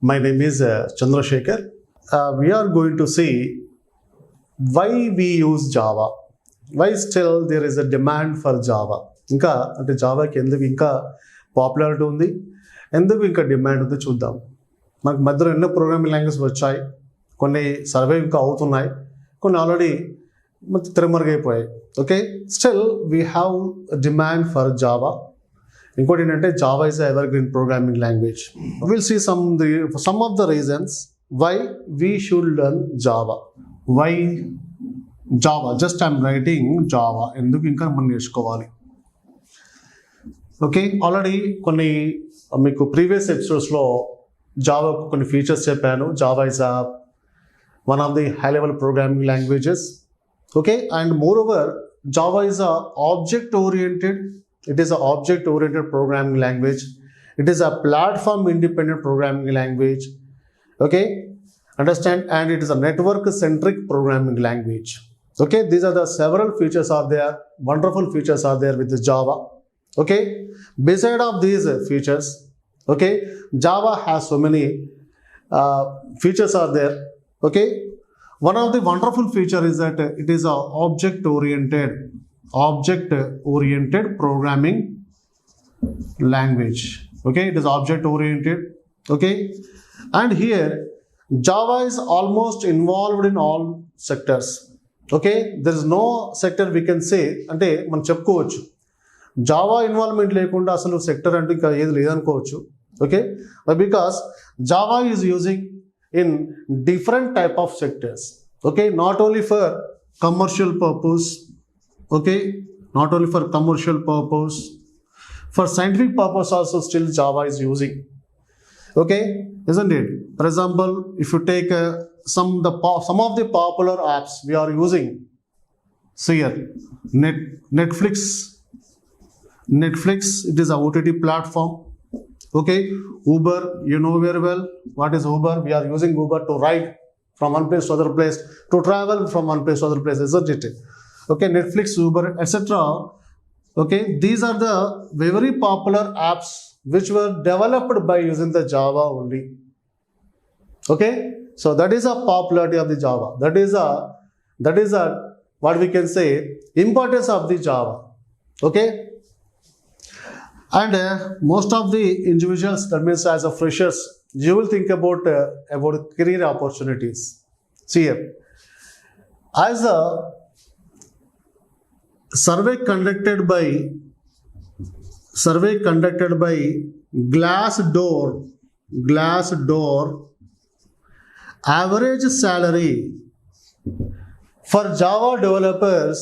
My name is Chandrasekhar. We are going to see why we use Java. Why still there is a demand for Java. ఇంకా అంటే జావాకి ఎందుకు ఇంకా popularity ఉంది, ఎందుకు ఇంకా demand ఉంది చూద్దాం. మనకు మధ్యలో ఎన్నో ప్రోగ్రామింగ్ లాంగ్వేజ్ వచ్చాయి, కొన్ని సర్వే ఇంకా అవుతున్నాయి, కొన్ని ఆల్రెడీ తిరమరుగైపోయాయి. Okay, still we have demand for Java. ఇంకోటి ఏంటంటే Java is evergreen programming language. Will see some of the reasons why we should learn Java. Why Java? Just I'm writing Java. ఎందుకు ఇంకా మనం నేర్చుకోవాలి? Okay, already కొన్ని మీకు previous ఎపిసోడ్స్లో Java కొన్ని ఫీచర్స్ చెప్పాను. Java is one of the high level programming languages. Okay, and more over Java is object oriented. It is an object-oriented programming language. It is a platform-independent programming language. Okay, understand? And it is a network-centric programming language. Okay, these are the several features are there. Wonderful features are there with the Java. Okay, beside of these features, okay, Java has so many features are there. Okay, one of the wonderful feature is that it is a object-oriented programming language. Okay, it is object-oriented. Okay, and here Java is almost involved in all sectors. Okay, there is no sector we can say అంటే మనం చెప్పుకోవచ్చు Java involvement లేకుండా అసలు sector అంటే ఇంకా ఏది లేదనుకోవచ్చు. Okay, because Java is using in different type of sectors. Okay, not only for commercial purpose. Okay, not only for commercial purpose, for scientific purpose also still Java is using. Okay, isn't it? For example, if you take some of the popular apps we are using, see here, Netflix, it is a OTT platform. Okay, Uber, you know very well what is Uber. We are using Uber to ride from one place to other place, to travel from one place to other place, isn't it? Okay, Netflix, Uber, etc. Okay, these are the very popular apps which were developed by using the Java only. Okay, so that is a popularity of the Java. That is a what we can say importance of the Java. Okay, and most of the individuals, that means as a freshers, you will think about career opportunities. See here, as a survey conducted by Glassdoor, average salary for Java developers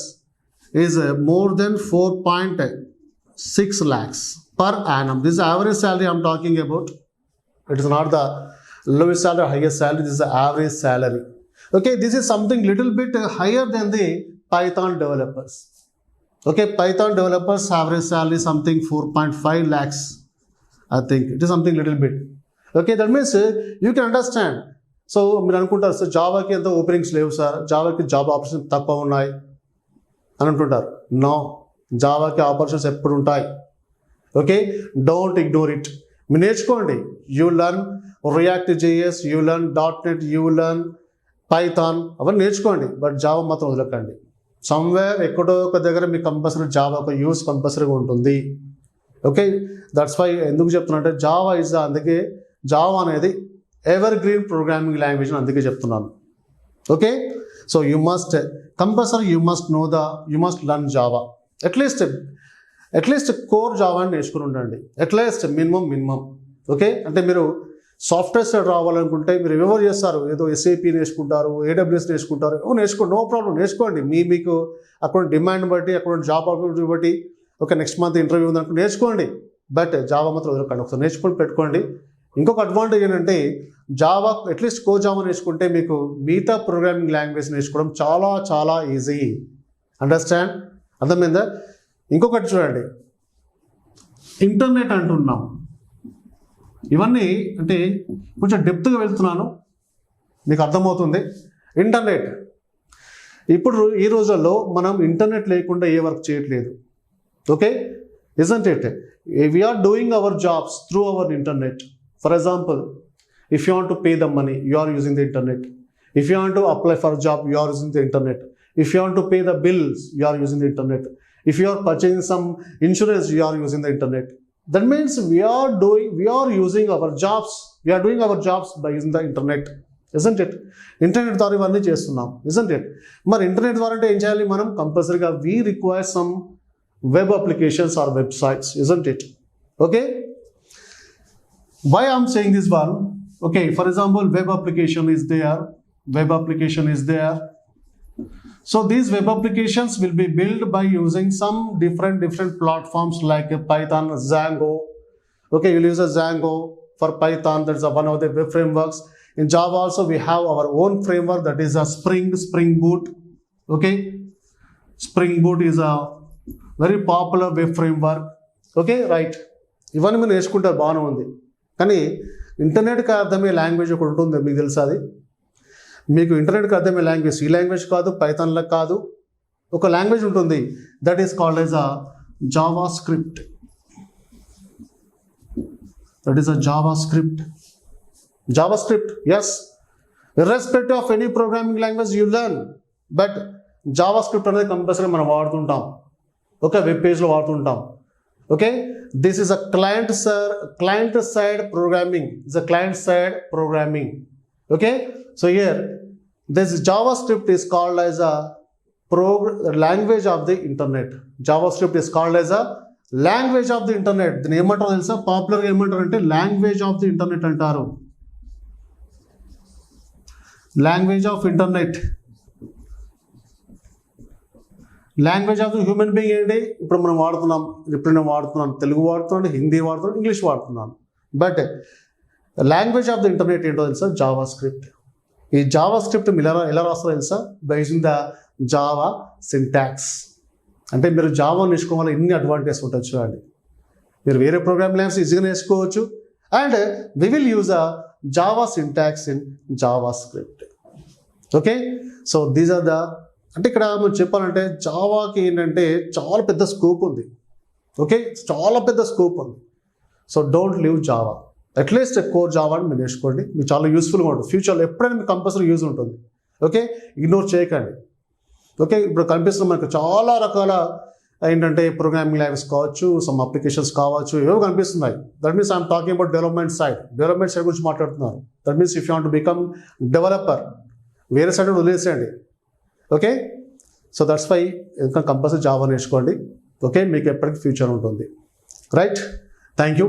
is more than 4.6 lakhs per annum. This is average salary I'm talking about. It is not the lowest salary or highest salary. This is the average salary. Okay, this is something little bit higher than the Python developers. Okay, Python developers average salary something 4.5 lakhs. I think it is something little bit. Okay, that means you can understand. So మీరు అనుకుంటారు sir జావాకి ఎంత openings లేవు sir, జావాకి job opportunity తక్కువ ఉన్నాయి అని అంటుంటారు. No, జావాకి opportunities ఎప్పుడు ఉంటాయి. Okay, don't ignore it. మీరు నేర్చుకోండి. You learn react JS, you learn .NET, you learn Python, అవన్నీ నేర్చుకోండి. బట్ జావా మాత్రం వదలకండి. సమ్వేర్ ఎక్కడో ఒక దగ్గర మీకు కంపల్సరీ జావా ఒక యూస్ కంపల్సరీగా ఉంటుంది. ఓకే, దట్స్ వై ఎందుకు చెప్తున్నా జావా ఇస్ అందుకే జావా అనేది ఎవర్ గ్రీన్ ప్రోగ్రామింగ్ లాంగ్వేజ్ అని అందుకే చెప్తున్నాను. Okay, so you must compulsory you must learn Java. At least core Java అని నేర్చుకుని ఉండండి. At least minimum. ఓకే, అంటే మీరు సాఫ్ట్వేర్ సైడ్ రావాలనుకుంటే మీరు ఎవరు చేస్తారు, ఏదో SAP నేర్చుకుంటారు, AWS నేర్చుకుంటారు, నేర్చుకోండి, నో ప్రాబ్లం, నేర్చుకోండి. మీకు అక్కడ డిమాండ్ బట్టి, అక్కడ జాబ్ ఆపర్చునిటీ బట్టి, ఓకే నెక్స్ట్ మంత్ ఇంటర్వ్యూ ఉందనుకో నేర్చుకోండి. బట్ జావా మాత్రం వదలకండి, ఒకసారి నేర్చుకొని పెట్టుకోండి. ఇంకొక అడ్వాంటేజ్ ఏంటంటే జావా అట్లీస్ట్ కో జావా నేర్చుకుంటే మీకు మిగతా ప్రోగ్రామింగ్ లాంగ్వేజ్ నేర్చుకోవడం చాలా చాలా ఈజీ. అండర్స్టాండ్? అర్థమైందా? ఇంకొకటి చూడండి, ఇంటర్నెట్ అంటున్నాం. ఇవన్నీ అంటే కొంచెం డెప్త్గా వెళ్తున్నాను, మీకు అర్థమవుతుంది. ఇంటర్నెట్ ఇప్పుడు ఈ రోజుల్లో మనం ఇంటర్నెట్ లేకుండా ఏ వర్క్ చేయట్లేదు. Okay, isn't it? We are doing our jobs through our internet. For example, If you want to pay the money, you are using the internet. If you want to apply for a job, you are using the internet. If you want to pay the bills, you are using the internet. If you are purchasing some insurance, you are using the internet. That means we are using our jobs. We are doing our jobs by using the internet, isn't it? Internet ద్వారా ఇవన్నీ చేస్తున్నాం, isn't it? మరి internet ద్వారా అంటే ఏం చేయాలి మనం? కంపల్సరీగా we require some web applications or websites, isn't it? Okay. Why I'm saying this one? Okay, for example, web application is there. So these web applications will be built by using some different platforms like Python, Django. Okay, you'll use a Django for Python. That's one of the web frameworks. In Java also we have our own framework, that is a Spring Boot. Okay, Spring Boot is a very popular web framework. Okay, right. ఇవన్నీ మీరు నేర్చుకుంటారు, బాగానే ఉంది. కానీ ఇంటర్నెట్కి అర్థమయ్యే language ఒకటి ఉంటుంది, మీకు తెలుసా? అది మీకు ఇంటర్నెట్కి అర్థమయ్యే లాంగ్వేజ్ ఈ లాంగ్వేజ్ కాదు, పైథాన్లో కాదు, ఒక లాంగ్వేజ్ ఉంటుంది, that is called as a Java script. That is a Java script. Yes, irrespective of any programming language you learn, but Java script అనేది కంపల్సరీ మనం వాడుతుంటాం. ఓకే, వెబ్ పేజ్లో వాడుతుంటాం. Okay, this is a client side programming. It's a client side programming. Okay, so here this JavaScript is called as a language of the internet. JavaScript is called as a language of the internet. దీని ఏమంటారు తెలుసా? పాపులర్గా ఏమంటారు అంటే language of the internet అంటారు. Language of internet. Language of the human being ఏంటి? ఇప్పుడు మనం వాడుతున్నాం, తెలుగు వాడుతున్నాను, హిందీ వాడుతున్నాను, ఇంగ్లీష్ వాడుతున్నాను. But language of the internet ఏంటో తెలుసా? Java script. ఈ జావా స్క్రిప్ట్ మీరు ఎలా రాస్తారో తెలుసా? By using the Java syntax. అంటే మీరు జావా నేర్చుకోవాలి, ఎన్ని అడ్వాంటేజెస్ ఉంటుంది చూడండి. మీరు వేరే ప్రోగ్రామింగ్ లాంగ్వేజ్ ఈజీగా నేర్చుకోవచ్చు. And we will use a Java syntax in JavaScript. Okay, so these are the, అంటే ఇక్కడ మనం చెప్పాలంటే జావాకి ఏంటంటే చాలా పెద్ద స్కోప్ ఉంది. ఓకే, చాలా పెద్ద స్కోప్ ఉంది. So don't leave Java. At least core Java అని మీరు నేర్చుకోండి, మీకు చాలా యూస్ఫుల్గా ఉంటుంది. ఫ్యూచర్లో ఎప్పుడైనా మీకు కంపల్సరీ యూజ్ ఉంటుంది. ఓకే, ఇగ్నోర్ చేయకండి. ఓకే, ఇప్పుడు కనిపిస్తున్న మనకు చాలా రకాల ఏంటంటే ప్రోగ్రామింగ్ లాంగ్వేజ్ కావచ్చు, సమ్ అప్లికేషన్స్ కావచ్చు, ఏవో కనిపిస్తున్నాయి. That means I'm talking about development side గురించి మాట్లాడుతున్నారు. That means if you want to become developer, వేరే సైడ్ వదిలేసేయండి. ఓకే, సో దట్స్ వై ఇంకా కంపల్సరీ జావా నేర్చుకోండి. ఓకే, మీకు ఎప్పటికీ ఫ్యూచర్ ఉంటుంది. Right, thank you.